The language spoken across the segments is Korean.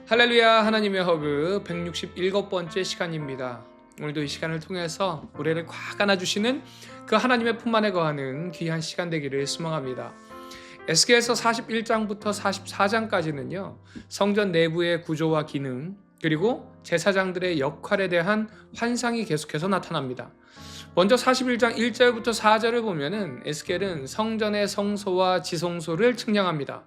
할렐루야. 하나님의 허브 167번째 시간입니다. 오늘도 이 시간을 통해서 우리를 꽉 안아주시는 그 하나님의 품 안에 거하는 귀한 시간 되기를 소망합니다. 에스겔서 41장부터 44장까지는요, 성전 내부의 구조와 기능, 그리고 제사장들의 역할에 대한 환상이 계속해서 나타납니다. 먼저 41장 1절부터 4절을 보면은 에스겔은 성전의 성소와 지성소를 측량합니다.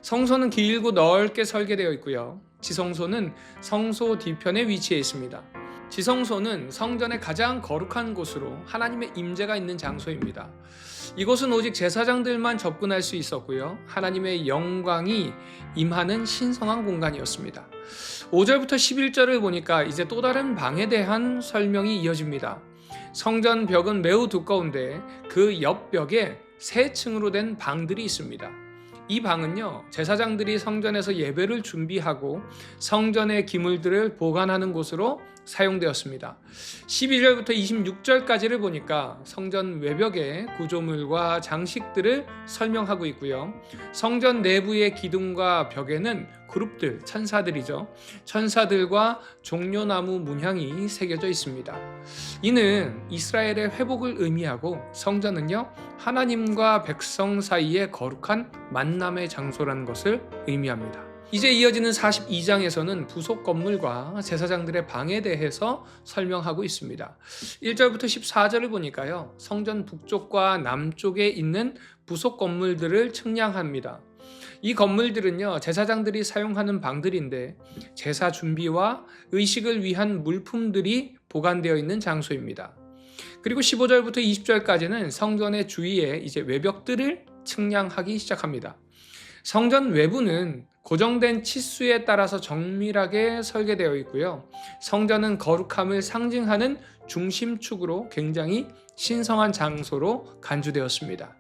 성소는 길고 넓게 설계되어 있고요. 지성소는 성소 뒤편에 위치해 있습니다. 지성소는 성전의 가장 거룩한 곳으로 하나님의 임재가 있는 장소입니다. 이곳은 오직 제사장들만 접근할 수 있었고요. 하나님의 영광이 임하는 신성한 공간이었습니다. 5절부터 11절을 보니까 이제 또 다른 방에 대한 설명이 이어집니다. 성전 벽은 매우 두꺼운데 그 옆벽에 세 층으로 된 방들이 있습니다. 이 방은요, 제사장들이 성전에서 예배를 준비하고 성전의 기물들을 보관하는 곳으로 사용되었습니다. 12절부터 26절까지를 보니까 성전 외벽의 구조물과 장식들을 설명하고 있고요. 성전 내부의 기둥과 벽에는 그룹들, 천사들이죠. 천사들과 종려나무 문양이 새겨져 있습니다. 이는 이스라엘의 회복을 의미하고 성전은요, 하나님과 백성 사이의 거룩한 만남의 장소라는 것을 의미합니다. 이제 이어지는 42장에서는 부속 건물과 제사장들의 방에 대해서 설명하고 있습니다. 1절부터 14절을 보니까요, 성전 북쪽과 남쪽에 있는 부속 건물들을 측량합니다. 이 건물들은요, 제사장들이 사용하는 방들인데 제사 준비와 의식을 위한 물품들이 보관되어 있는 장소입니다. 그리고 15절부터 20절까지는 성전의 주위에 이제 외벽들을 측량하기 시작합니다. 성전 외부는 고정된 치수에 따라서 정밀하게 설계되어 있고요. 성전은 거룩함을 상징하는 중심축으로 굉장히 신성한 장소로 간주되었습니다.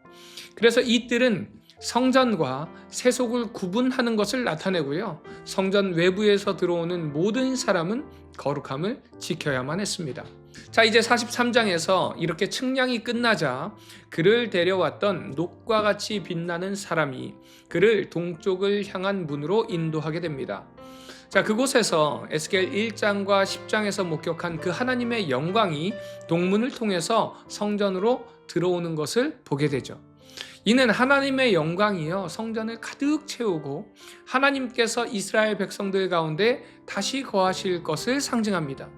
그래서 이 뜰은 성전과 세속을 구분하는 것을 나타내고요. 성전 외부에서 들어오는 모든 사람은 거룩함을 지켜야만 했습니다. 자, 이제 43장에서 이렇게 측량이 끝나자 그를 데려왔던 녹과 같이 빛나는 사람이 그를 동쪽을 향한 문으로 인도하게 됩니다. 자, 그곳에서 에스겔 1장과 10장에서 목격한 그 하나님의 영광이 동문을 통해서 성전으로 들어오는 것을 보게 되죠. 이는 하나님의 영광이요, 성전을 가득 채우고 하나님께서 이스라엘 백성들 가운데 다시 거하실 것을 상징합니다.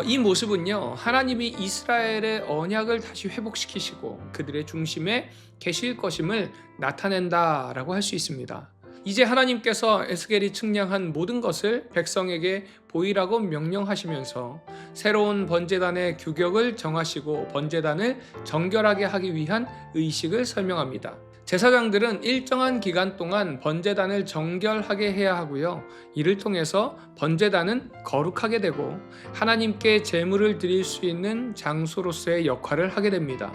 이 모습은요, 하나님이 이스라엘의 언약을 다시 회복시키시고 그들의 중심에 계실 것임을 나타낸다라고 할 수 있습니다. 이제 하나님께서 에스겔이 측량한 모든 것을 백성에게 보이라고 명령하시면서 새로운 번제단의 규격을 정하시고 번제단을 정결하게 하기 위한 의식을 설명합니다. 제사장들은 일정한 기간 동안 번제단을 정결하게 해야 하고요. 이를 통해서 번제단은 거룩하게 되고 하나님께 제물을 드릴 수 있는 장소로서의 역할을 하게 됩니다.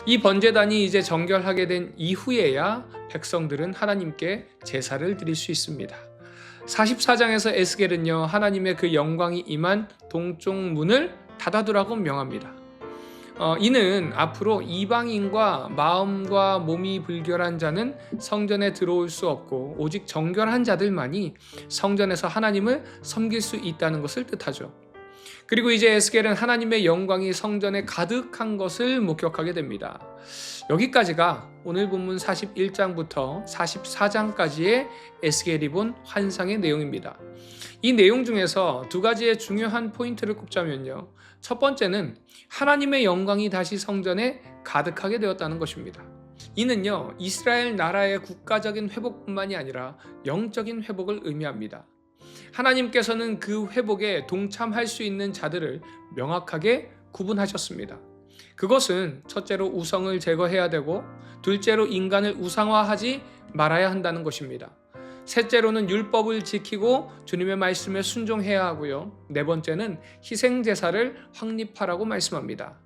이 번제단이 이제 정결하게 된 이후에야 백성들은 하나님께 제사를 드릴 수 있습니다. 44장에서 에스겔은요, 하나님의 그 영광이 임한 동쪽 문을 닫아두라고 명합니다. 이는 앞으로 이방인과 마음과 몸이 불결한 자는 성전에 들어올 수 없고 오직 정결한 자들만이 성전에서 하나님을 섬길 수 있다는 것을 뜻하죠. 그리고 이제 에스겔은 하나님의 영광이 성전에 가득한 것을 목격하게 됩니다. 여기까지가 오늘 본문 41장부터 44장까지의 에스겔이 본 환상의 내용입니다. 이 내용 중에서 두 가지의 중요한 포인트를 꼽자면요. 첫 번째는 하나님의 영광이 다시 성전에 가득하게 되었다는 것입니다. 이는요, 이스라엘 나라의 국가적인 회복뿐만이 아니라 영적인 회복을 의미합니다. 하나님께서는 그 회복에 동참할 수 있는 자들을 명확하게 구분하셨습니다. 그것은 첫째로 우상을 제거해야 되고, 둘째로 인간을 우상화하지 말아야 한다는 것입니다. 셋째로는 율법을 지키고 주님의 말씀에 순종해야 하고요. 네 번째는 희생제사를 확립하라고 말씀합니다.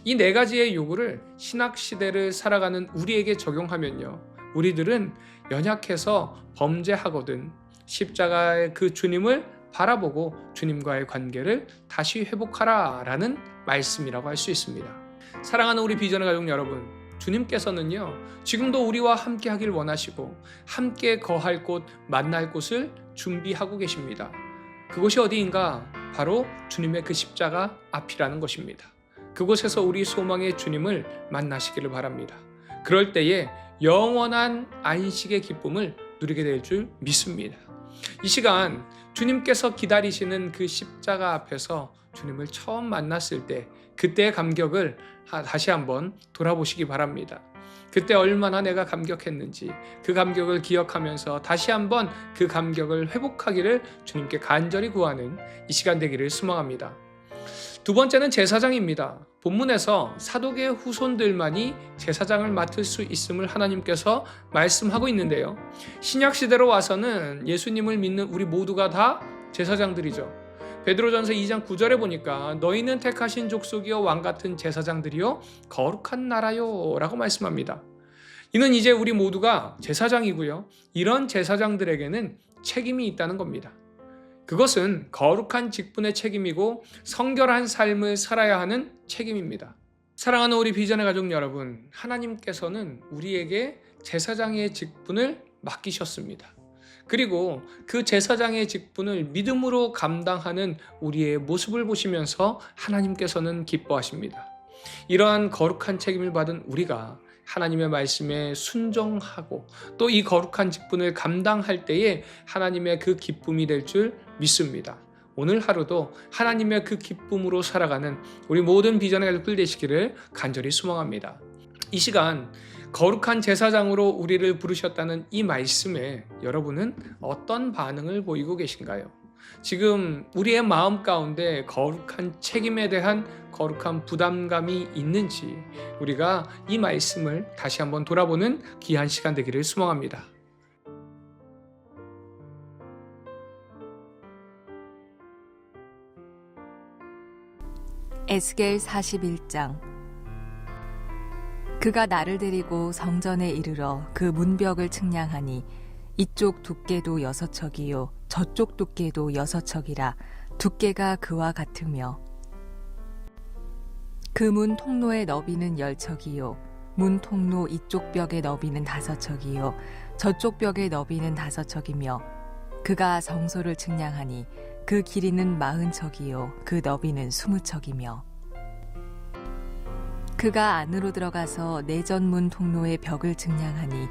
이 네 가지의 요구를 신학시대를 살아가는 우리에게 적용하면요, 우리들은 연약해서 범죄하거든 십자가의 그 주님을 바라보고 주님과의 관계를 다시 회복하라 라는 말씀이라고 할 수 있습니다. 사랑하는 우리 비전의 가족 여러분, 주님께서는요, 지금도 우리와 함께 하길 원하시고 함께 거할 곳, 만날 곳을 준비하고 계십니다. 그곳이 어디인가? 바로 주님의 그 십자가 앞이라는 것입니다. 그곳에서 우리 소망의 주님을 만나시기를 바랍니다. 그럴 때에 영원한 안식의 기쁨을 누리게 될 줄 믿습니다. 이 시간 주님께서 기다리시는 그 십자가 앞에서 주님을 처음 만났을 때 그때의 감격을 다시 한번 돌아보시기 바랍니다. 그때 얼마나 내가 감격했는지 그 감격을 기억하면서 다시 한번 그 감격을 회복하기를 주님께 간절히 구하는 이 시간 되기를 소망합니다. 두 번째는 제사장입니다. 본문에서 사독의 후손들만이 제사장을 맡을 수 있음을 하나님께서 말씀하고 있는데요. 신약 시대로 와서는 예수님을 믿는 우리 모두가 다 제사장들이죠. 베드로전서 2장 9절에 보니까 너희는 택하신 족속이요 왕 같은 제사장들이요 거룩한 나라요 라고 말씀합니다. 이는 이제 우리 모두가 제사장이고요. 이런 제사장들에게는 책임이 있다는 겁니다. 그것은 거룩한 직분의 책임이고 성결한 삶을 살아야 하는 책임입니다. 사랑하는 우리 비전의 가족 여러분, 하나님께서는 우리에게 제사장의 직분을 맡기셨습니다. 그리고 그 제사장의 직분을 믿음으로 감당하는 우리의 모습을 보시면서 하나님께서는 기뻐하십니다. 이러한 거룩한 책임을 받은 우리가 하나님의 말씀에 순종하고 또 이 거룩한 직분을 감당할 때에 하나님의 그 기쁨이 될 줄 믿습니다. 오늘 하루도 하나님의 그 기쁨으로 살아가는 우리 모든 비전의 가족들 되시기를 간절히 소망합니다. 이 시간 거룩한 제사장으로 우리를 부르셨다는 이 말씀에 여러분은 어떤 반응을 보이고 계신가요? 지금 우리의 마음 가운데 거룩한 책임에 대한 거룩한 부담감이 있는지 우리가 이 말씀을 다시 한번 돌아보는 귀한 시간 되기를 소망합니다. 에스겔 41장. 그가 나를 데리고 성전에 이르러 그 문벽을 측량하니 이쪽 두께도 6척이요 저쪽 두께도 6척이라 두께가 그와 같으며 그 문 통로의 너비는 10척이요 문 통로 이쪽 벽의 너비는 5척이요 저쪽 벽의 너비는 5척이며 그가 성소를 측량하니 그 길이는 40척이요 그 너비는 20척이며 그가 안으로 들어가서 내전문 통로의 벽을 측량하니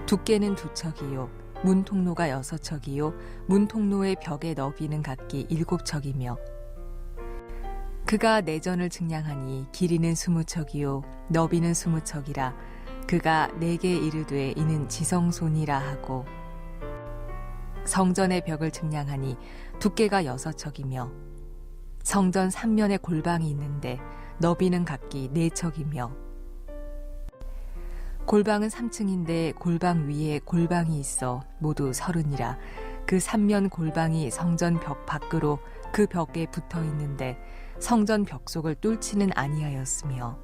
두께는 2척이요 문 통로가 6척이요 문 통로의 벽의 너비는 각기 7척이며 그가 내전을 측량하니 길이는 20척이요 너비는 20척이라 그가 내게 이르되 이는 지성소니라 하고 성전의 벽을 측량하니 두께가 6척이며 성전 3면에 골방이 있는데 너비는 각기 4척이며 골방은 3층인데 골방 위에 골방이 있어 모두 30이라 그 3면 골방이 성전 벽 밖으로 그 벽에 붙어 있는데 성전 벽 속을 뚫지는 아니하였으며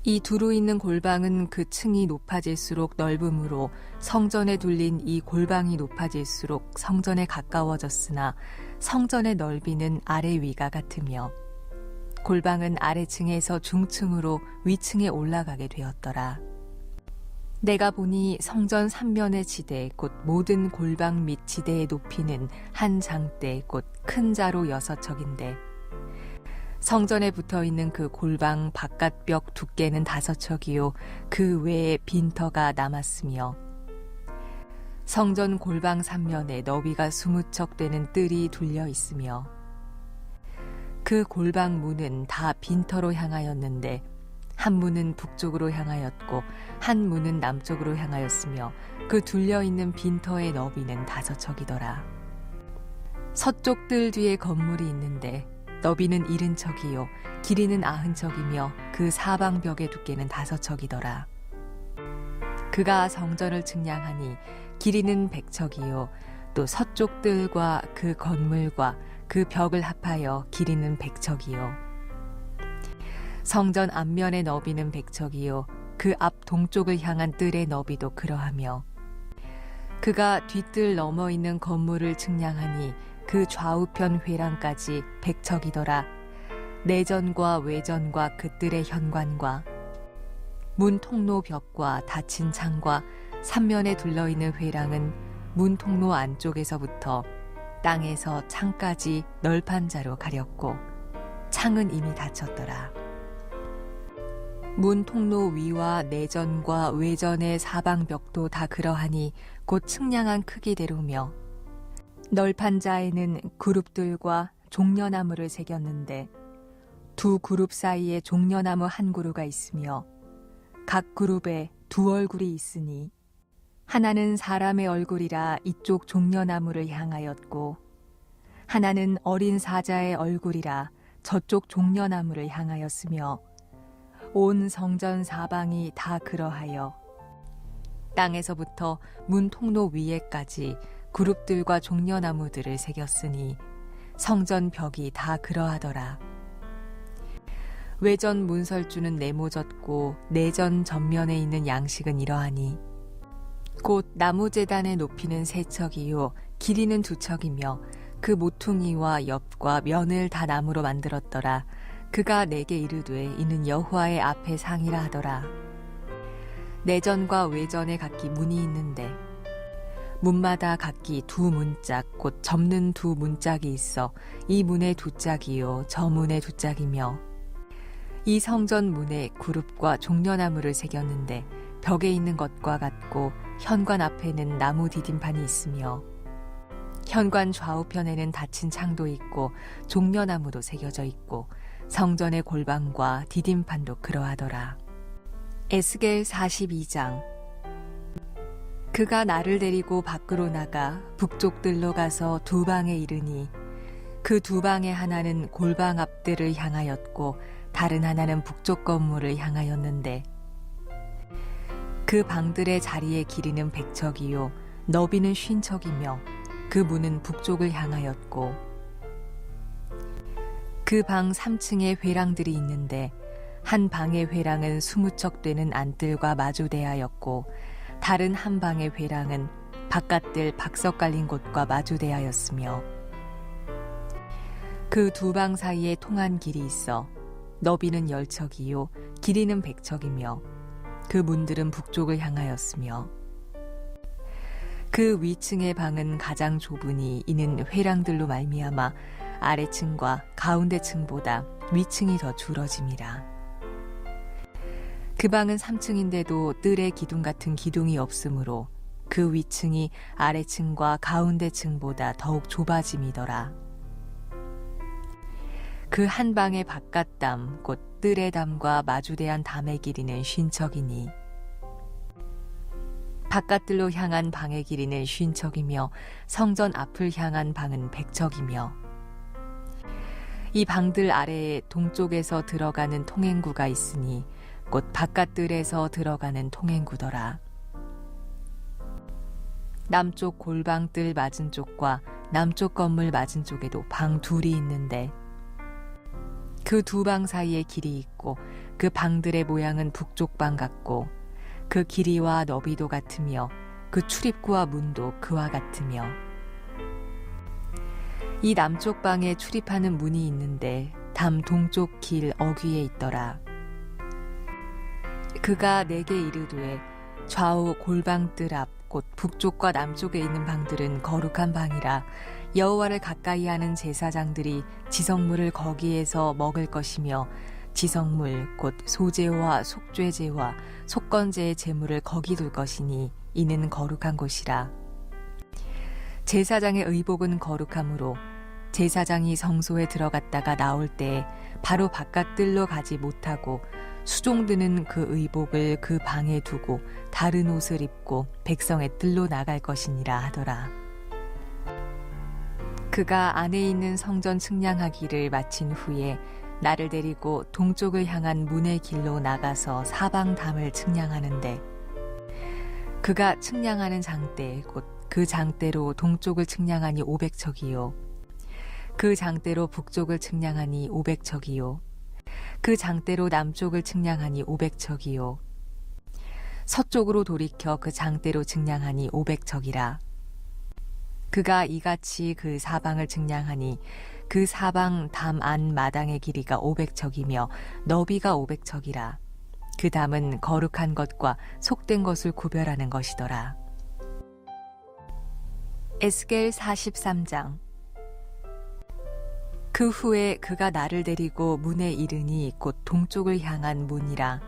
이 두루 있는 골방은 그 층이 높아질수록 넓음으로 성전에 둘린 이 골방이 높아질수록 성전에 가까워졌으나 성전의 넓이는 아래 위가 같으며 골방은 아래층에서 중층으로 위층에 올라가게 되었더라. 내가 보니 성전 3면의 지대 곧 모든 골방 및 지대의 높이는 한 장대 곧 큰 자로 6척인데 성전에 붙어있는 그 골방 바깥벽 두께는 5척이요 그 외에 빈터가 남았으며 성전 골방 3면에 너비가 20척 되는 뜰이 둘려 있으며 그 골방 문은 다 빈터로 향하였는데 한 문은 북쪽으로 향하였고 한 문은 남쪽으로 향하였으며 그 둘려있는 빈터의 너비는 5척이더라. 서쪽 뜰 뒤에 건물이 있는데 너비는 70척이요 길이는 90척이며 그 사방벽의 두께는 5척이더라. 그가 성전을 측량하니 길이는 100척이요 또 서쪽 뜰과 그 건물과 그 벽을 합하여 길이는 100척이요 성전 앞면의 너비는 100척이요 그 앞 동쪽을 향한 뜰의 너비도 그러하며 그가 뒷뜰 넘어 있는 건물을 측량하니 그 좌우편 회랑까지 100척이더라. 내전과 외전과 그 뜰의 현관과 문 통로 벽과 닫힌 창과 삼면에 둘러있는 회랑은 문 통로 안쪽에서부터 땅에서 창까지 널판 자로 가렸고 창은 이미 닫혔더라. 문 통로 위와 내전과 외전의 사방벽도 다 그러하니 곧 측량한 크기대로며 널판 자에는 그룹들과 종려나무를 새겼는데 두 그룹 사이에 종려나무 한 그루가 있으며 각 그룹에 두 얼굴이 있으니 하나는 사람의 얼굴이라 이쪽 종려나무를 향하였고 하나는 어린 사자의 얼굴이라 저쪽 종려나무를 향하였으며 온 성전 사방이 다 그러하여 땅에서부터 문 통로 위에까지 그룹들과 종려나무들을 새겼으니 성전 벽이 다 그러하더라. 외전 문설주는 네모졌고 내전 전면에 있는 양식은 이러하니 곧 나무 제단의 높이는 3척이요 길이는 2척이며 그 모퉁이와 옆과 면을 다 나무로 만들었더라. 그가 내게 이르되 이는 여호와의 앞에 상이라 하더라. 내전과 외전에 각기 문이 있는데 문마다 각기 두 문짝 곧 접는 두 문짝이 있어 이 문에 2짝이요 저 문에 2짝이며 이 성전 문에 그룹과 종려나무를 새겼는데 벽에 있는 것과 같고 현관 앞에는 나무 디딤판이 있으며 현관 좌우편에는 닫힌 창도 있고 종려나무도 새겨져 있고 성전의 골방과 디딤판도 그러하더라. 에스겔 42장. 그가 나를 데리고 밖으로 나가 북쪽들로 가서 두 방에 이르니 그 두 방의 하나는 골방 앞들을 향하였고 다른 하나는 북쪽 건물을 향하였는데 그 방들의 자리의 길이는 100척이요 너비는 50척이며 그 문은 북쪽을 향하였고 그 방 3층에 회랑들이 있는데 한 방의 회랑은 20척 되는 안뜰과 마주대하였고 다른 한 방의 회랑은 바깥들 박석 깔린 곳과 마주대하였으며 그 두 방 사이에 통한 길이 있어 너비는 10척이요 길이는 100척이며 그 문들은 북쪽을 향하였으며 그 위층의 방은 가장 좁으니 이는 회랑들로 말미암아 아래층과 가운데층보다 위층이 더 줄어짐이라. 그 방은 3층인데도 뜰에 기둥 같은 기둥이 없으므로 그 위층이 아래층과 가운데층보다 더욱 좁아짐이더라. 그 한 방의 바깥담 곧 뜰의 담과 마주대한 담의 길이는 50척이니 바깥들로 향한 방의 길이는 50척이며 성전 앞을 향한 방은 100척이며 이 방들 아래에 동쪽에서 들어가는 통행구가 있으니 곧 바깥들에서 들어가는 통행구더라. 남쪽 골방뜰 맞은 쪽과 남쪽 건물 맞은 쪽에도 방 둘이 있는데 그 두 방 사이에 길이 있고 그 방들의 모양은 북쪽 방 같고 그 길이와 너비도 같으며 그 출입구와 문도 그와 같으며 이 남쪽 방에 출입하는 문이 있는데 담 동쪽 길 어귀에 있더라. 그가 내게 이르되 좌우 골방뜰 앞 곧 북쪽과 남쪽에 있는 방들은 거룩한 방이라 여호와를 가까이 하는 제사장들이 지성물을 거기에서 먹을 것이며 지성물 곧 소제와 속죄제와 속건제의 제물을 거기 둘 것이니 이는 거룩한 곳이라. 제사장의 의복은 거룩하므로 제사장이 성소에 들어갔다가 나올 때 바로 바깥뜰로 가지 못하고 수종드는 그 의복을 그 방에 두고 다른 옷을 입고 백성의 뜰로 나갈 것이니라 하더라. 그가 안에 있는 성전 측량하기를 마친 후에 나를 데리고 동쪽을 향한 문의 길로 나가서 사방 담을 측량하는데 그가 측량하는 장대 곧 그 장대로 동쪽을 측량하니 500척이요 그 장대로 북쪽을 측량하니 500척이요 그 장대로 남쪽을 측량하니 500척이요 서쪽으로 돌이켜 그 장대로 측량하니 500척이라. 그가 이같이 그 사방을 측량하니 그 사방 담 안 마당의 길이가 500척이며 너비가 500척이라. 그 담은 거룩한 것과 속된 것을 구별하는 것이더라. 에스겔 43장. 그 후에 그가 나를 데리고 문에 이르니 곧 동쪽을 향한 문이라.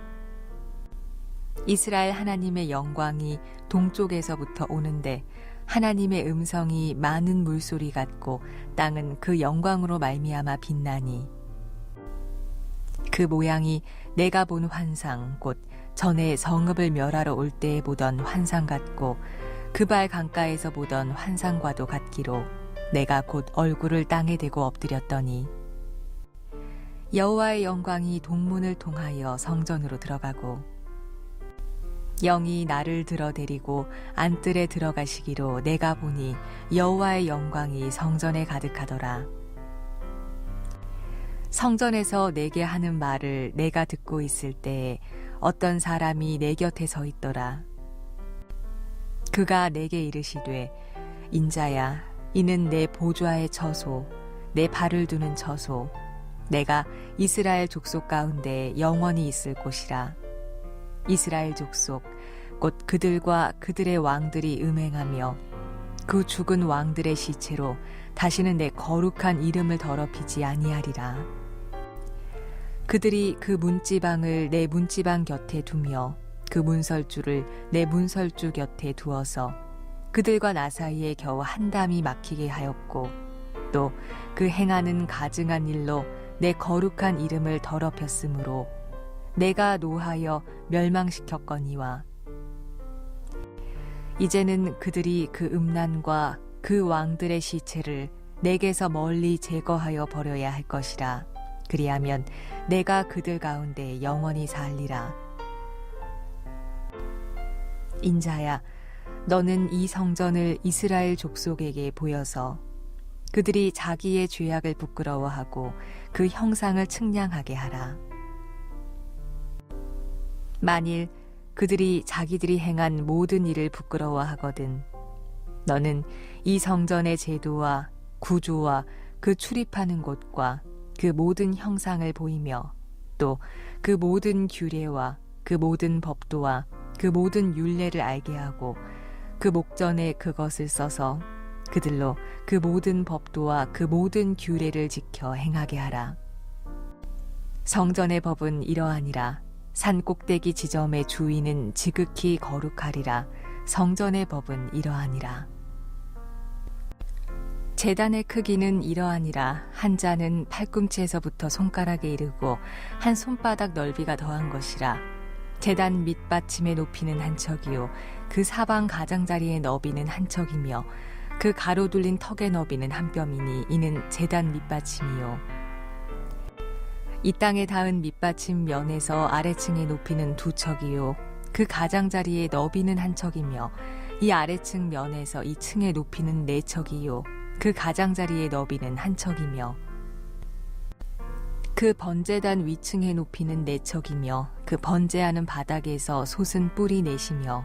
이스라엘 하나님의 영광이 동쪽에서부터 오는데 하나님의 음성이 많은 물소리 같고 땅은 그 영광으로 말미암아 빛나니 그 모양이 내가 본 환상 곧 전에 성읍을 멸하러 올 때에 보던 환상 같고 그발 강가에서 보던 환상과도 같기로 내가 곧 얼굴을 땅에 대고 엎드렸더니 여호와의 영광이 동문을 통하여 성전으로 들어가고 영이 나를 들어 데리고 안뜰에 들어가시기로 내가 보니 여호와의 영광이 성전에 가득하더라. 성전에서 내게 하는 말을 내가 듣고 있을 때에 어떤 사람이 내 곁에 서 있더라. 그가 내게 이르시되 인자야 이는 내 보좌의 처소 내 발을 두는 처소 내가 이스라엘 족속 가운데 영원히 있을 곳이라. 이스라엘 족속 곧 그들과 그들의 왕들이 음행하며 그 죽은 왕들의 시체로 다시는 내 거룩한 이름을 더럽히지 아니하리라. 그들이 그 문지방을 내 문지방 곁에 두며 그 문설주를 내 문설주 곁에 두어서 그들과 나 사이에 겨우 한 담이 막히게 하였고 또 그 행하는 가증한 일로 내 거룩한 이름을 더럽혔으므로 내가 노하여 멸망시켰거니와 이제는 그들이 그 음란과 그 왕들의 시체를 내게서 멀리 제거하여 버려야 할 것이라. 그리하면 내가 그들 가운데 영원히 살리라. 인자야 너는 이 성전을 이스라엘 족속에게 보여서 그들이 자기의 죄악을 부끄러워하고 그 형상을 측량하게 하라. 만일 그들이 자기들이 행한 모든 일을 부끄러워하거든 너는 이 성전의 제도와 구조와 그 출입하는 곳과 그 모든 형상을 보이며 또 그 모든 규례와 그 모든 법도와 그 모든 율례를 알게 하고 그 목전에 그것을 써서 그들로 그 모든 법도와 그 모든 규례를 지켜 행하게 하라. 성전의 법은 이러하니라. 산 꼭대기 지점의 주인은 지극히 거룩하리라. 성전의 법은 이러하니라. 제단의 크기는 이러하니라. 한 자는 팔꿈치에서부터 손가락에 이르고 한 손바닥 넓이가 더한 것이라. 제단 밑받침의 높이는 한 척이요 그 사방 가장자리의 너비는 한 척이며 그 가로 둘린 턱의 너비는 한 뼘이니 이는 제단 밑받침이요 이 땅에 닿은 밑받침 면에서 아래층의 높이는 두 척이요 그 가장자리의 너비는 한 척이며 이 아래층 면에서 이 층의 높이는 네 척이요 그 가장자리의 너비는 한 척이며 그 번제단 위층의 높이는 네 척이며 그 번제하는 바닥에서 솟은 뿔이 넷이며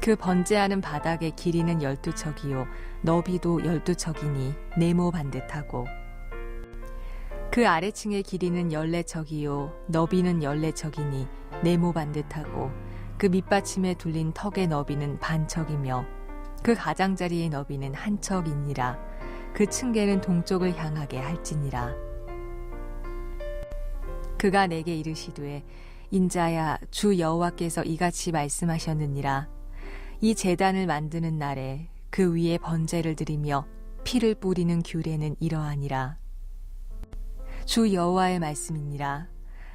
그 번제하는 바닥의 길이는 12척이요 너비도 12척이니 네모 반듯하고 그 아래층의 길이는 14척이요 너비는 14척이니 네모 반듯하고 그 밑받침에 둘린 턱의 너비는 반척이며 그 가장자리의 너비는 한 척이니라. 그 층계는 동쪽을 향하게 할지니라. 그가 내게 이르시되 인자야 주 여호와께서 이같이 말씀하셨느니라. 이 제단을 만드는 날에 그 위에 번제를 드리며 피를 뿌리는 규례는 이러하니라. 주 여호와의 말씀이니라.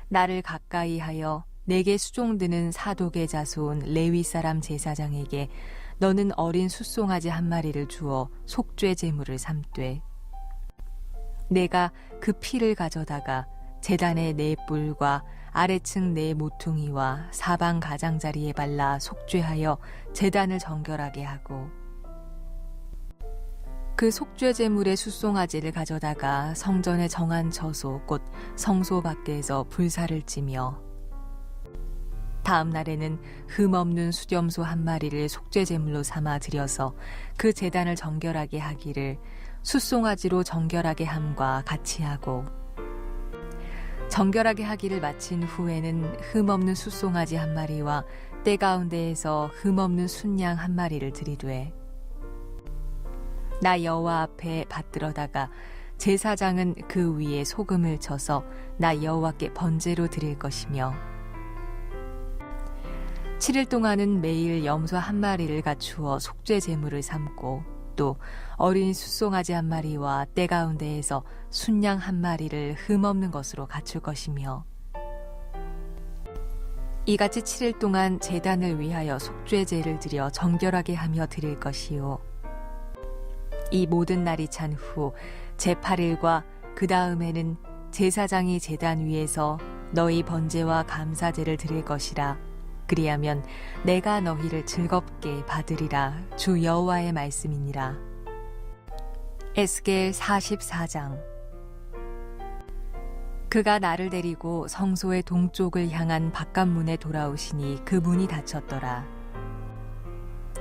나를 가까이 하여 내게 수종드는 사독의 자손 레위 사람 제사장에게 너는 어린 숫송아지 한 마리를 주어 속죄 제물을 삼되 내가 그 피를 가져다가 제단의 네 뿔과 아래층 네 모퉁이와 사방 가장자리에 발라 속죄하여 제단을 정결하게 하고 그 속죄 제물의 숫송아지를 가져다가 성전의 정한 처소 곧 성소 밖에서 불사를 찌며 다음 날에는 흠없는 수렴소 한 마리를 속죄 제물로 삼아 드려서 그 제단을 정결하게 하기를 숫송아지로 정결하게 함과 같이 하고 정결하게 하기를 마친 후에는 흠없는 숫송아지 한 마리와 때 가운데에서 흠없는 순양 한 마리를 드리되 나 여호와 앞에 받들어다가 제사장은 그 위에 소금을 쳐서 나 여호와께 번제로 드릴 것이며 7일 동안은 매일 염소 한 마리를 갖추어 속죄 제물을 삼고 또 어린 숫송아지 한 마리와 때 가운데에서 순양 한 마리를 흠없는 것으로 갖출 것이며 이같이 7일 동안 제단을 위하여 속죄제를 드려 정결하게 하며 드릴 것이요 이 모든 날이 찬 후 제8일과 그 다음에는 제사장이 제단 위에서 너희 번제와 감사제를 드릴 것이라 그리하면 내가 너희를 즐겁게 받으리라 주 여호와의 말씀이니라. 에스겔 44장. 그가 나를 데리고 성소의 동쪽을 향한 바깥문에 돌아오시니 그 문이 닫혔더라.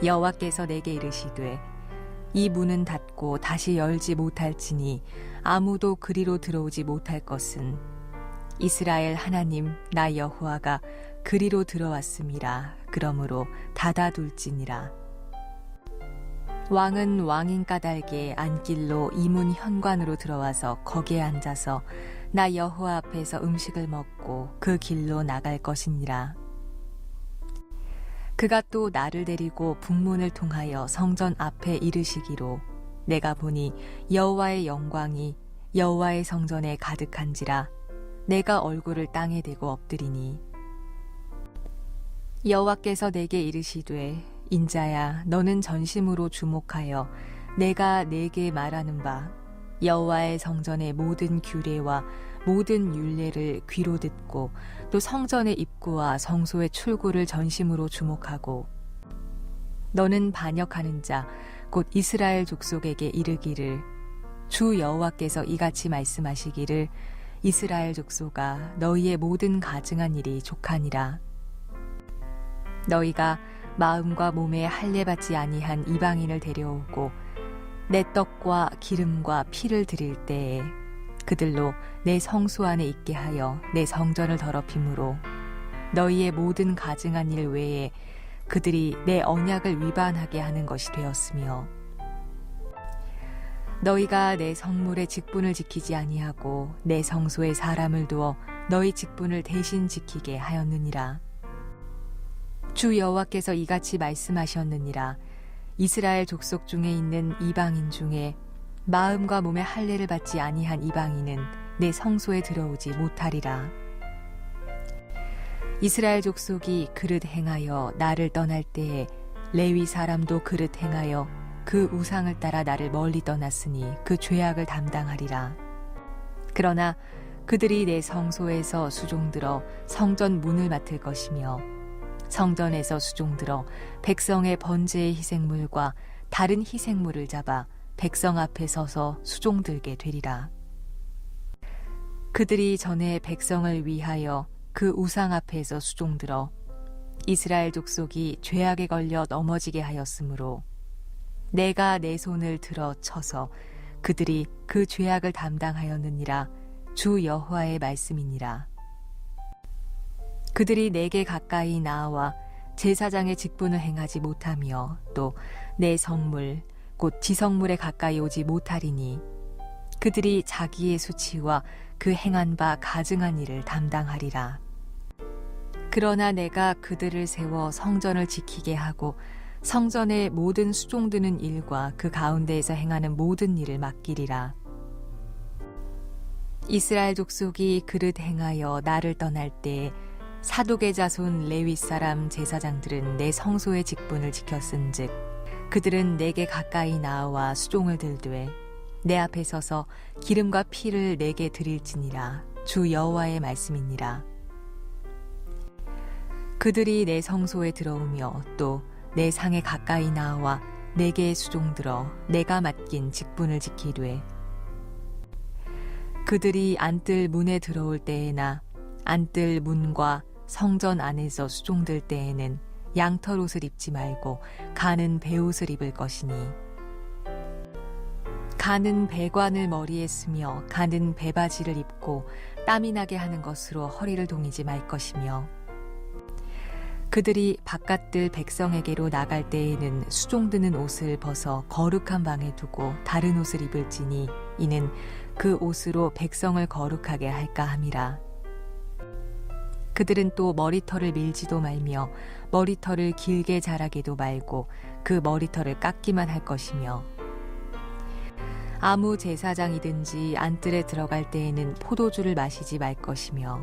여호와께서 내게 이르시되 이 문은 닫고 다시 열지 못할지니 아무도 그리로 들어오지 못할 것은 이스라엘 하나님 나 여호와가 그리로 들어왔음이라. 그러므로 닫아둘지니라. 왕은 왕인 까닭에 안길로 이 문 현관으로 들어와서 거기에 앉아서 나 여호와 앞에서 음식을 먹고 그 길로 나갈 것이니라. 그가 또 나를 데리고 북문을 통하여 성전 앞에 이르시기로 내가 보니 여호와의 영광이 여호와의 성전에 가득한지라 내가 얼굴을 땅에 대고 엎드리니 여호와께서 내게 이르시되 인자야 너는 전심으로 주목하여 내가 네게 말하는 바 여호와의 성전의 모든 규례와 모든 율례를 귀로 듣고 또 성전의 입구와 성소의 출구를 전심으로 주목하고 너는 반역하는 자 곧 이스라엘 족속에게 이르기를 주 여호와께서 이같이 말씀하시기를 이스라엘 족속아 너희의 모든 가증한 일이 족하니라. 너희가 마음과 몸에 할례받지 아니한 이방인을 데려오고 내 떡과 기름과 피를 드릴 때에 그들로 내 성소 안에 있게 하여 내 성전을 더럽힘으로 너희의 모든 가증한 일 외에 그들이 내 언약을 위반하게 하는 것이 되었으며 너희가 내 성물의 직분을 지키지 아니하고 내 성소에 사람을 두어 너희 직분을 대신 지키게 하였느니라. 주 여호와께서 이같이 말씀하셨느니라. 이스라엘 족속 중에 있는 이방인 중에 마음과 몸의 할례를 받지 아니한 이방인은 내 성소에 들어오지 못하리라. 이스라엘 족속이 그릇 행하여 나를 떠날 때에 레위 사람도 그릇 행하여 그 우상을 따라 나를 멀리 떠났으니 그 죄악을 담당하리라. 그러나 그들이 내 성소에서 수종들어 성전 문을 맡을 것이며 성전에서 수종들어 백성의 번제의 희생물과 다른 희생물을 잡아 백성 앞에 서서 수종들게 되리라. 그들이 전에 백성을 위하여 그 우상 앞에서 수종들어 이스라엘 족속이 죄악에 걸려 넘어지게 하였으므로 내가 내 손을 들어 쳐서 그들이 그 죄악을 담당하였느니라. 주 여호와의 말씀이니라. 그들이 내게 가까이 나와 제사장의 직분을 행하지 못하며 또 내 성물 곧 지성물에 가까이 오지 못하리니 그들이 자기의 수치와 그 행한 바 가증한 일을 담당하리라. 그러나 내가 그들을 세워 성전을 지키게 하고 성전의 모든 수종드는 일과 그 가운데에서 행하는 모든 일을 맡기리라. 이스라엘 족속이 그릇 행하여 나를 떠날 때 사독의 자손 레위 사람 제사장들은 내 성소의 직분을 지켰은즉 그들은 내게 가까이 나와 수종을 들되 내 앞에 서서 기름과 피를 내게 드릴지니라. 주 여호와의 말씀이니라. 그들이 내 성소에 들어오며 또 내 상에 가까이 나와 내게 수종들어 내가 맡긴 직분을 지키되 그들이 안뜰 문에 들어올 때에나 안뜰 문과 성전 안에서 수종들 때에는 양털 옷을 입지 말고 가는 베옷을 입을 것이니 가는 배관을 머리에 쓰며 가는 배바지를 입고 땀이 나게 하는 것으로 허리를 동이지 말 것이며 그들이 바깥들 백성에게로 나갈 때에는 수종드는 옷을 벗어 거룩한 방에 두고 다른 옷을 입을지니 이는 그 옷으로 백성을 거룩하게 할까 함이라. 그들은 또 머리털을 밀지도 말며 머리털을 길게 자라기도 말고 그 머리털을 깎기만 할 것이며 아무 제사장이든지 안뜰에 들어갈 때에는 포도주를 마시지 말 것이며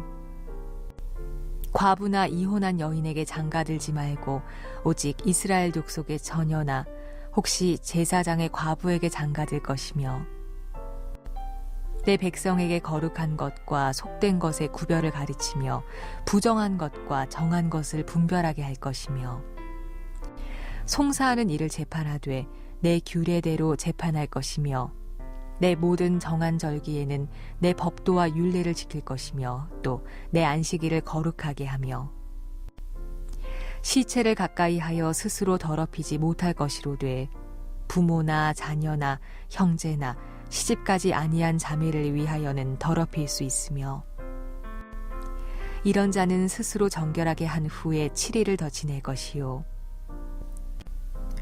과부나 이혼한 여인에게 장가들지 말고 오직 이스라엘 족속의 처녀나 혹시 제사장의 과부에게 장가들 것이며 내 백성에게 거룩한 것과 속된 것의 구별을 가르치며 부정한 것과 정한 것을 분별하게 할 것이며 송사하는 일을 재판하되 내 규례대로 재판할 것이며 내 모든 정한 절기에는 내 법도와 율례를 지킬 것이며 또 내 안식일을 거룩하게 하며 시체를 가까이 하여 스스로 더럽히지 못할 것이로되 부모나 자녀나 형제나 시집가지 아니한 자매를 위하여는 더럽힐 수 있으며 이런 자는 스스로 정결하게 한 후에 7일을 더 지낼 것이요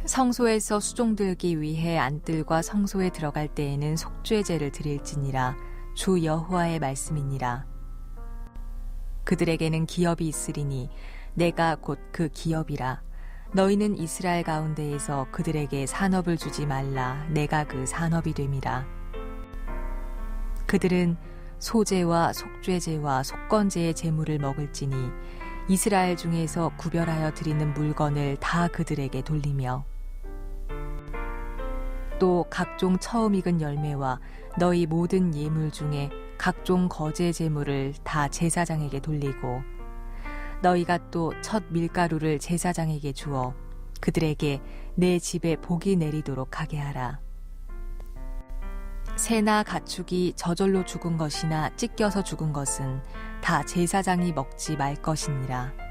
성소에서 수종들기 위해 안뜰과 성소에 들어갈 때에는 속죄제를 드릴지니라 주 여호와의 말씀이니라. 그들에게는 기업이 있으리니 내가 곧 그 기업이라. 너희는 이스라엘 가운데에서 그들에게 산업을 주지 말라. 내가 그 산업이 됨이라. 그들은 소제와 속죄제와 속건제의 제물을 먹을지니 이스라엘 중에서 구별하여 드리는 물건을 다 그들에게 돌리며 또 각종 처음 익은 열매와 너희 모든 예물 중에 각종 거제 제물을 다 제사장에게 돌리고 너희가 또 첫 밀가루를 제사장에게 주어 그들에게 내 집에 복이 내리도록 하게 하라. 새나 가축이 저절로 죽은 것이나 찢겨서 죽은 것은 다 제사장이 먹지 말 것이니라.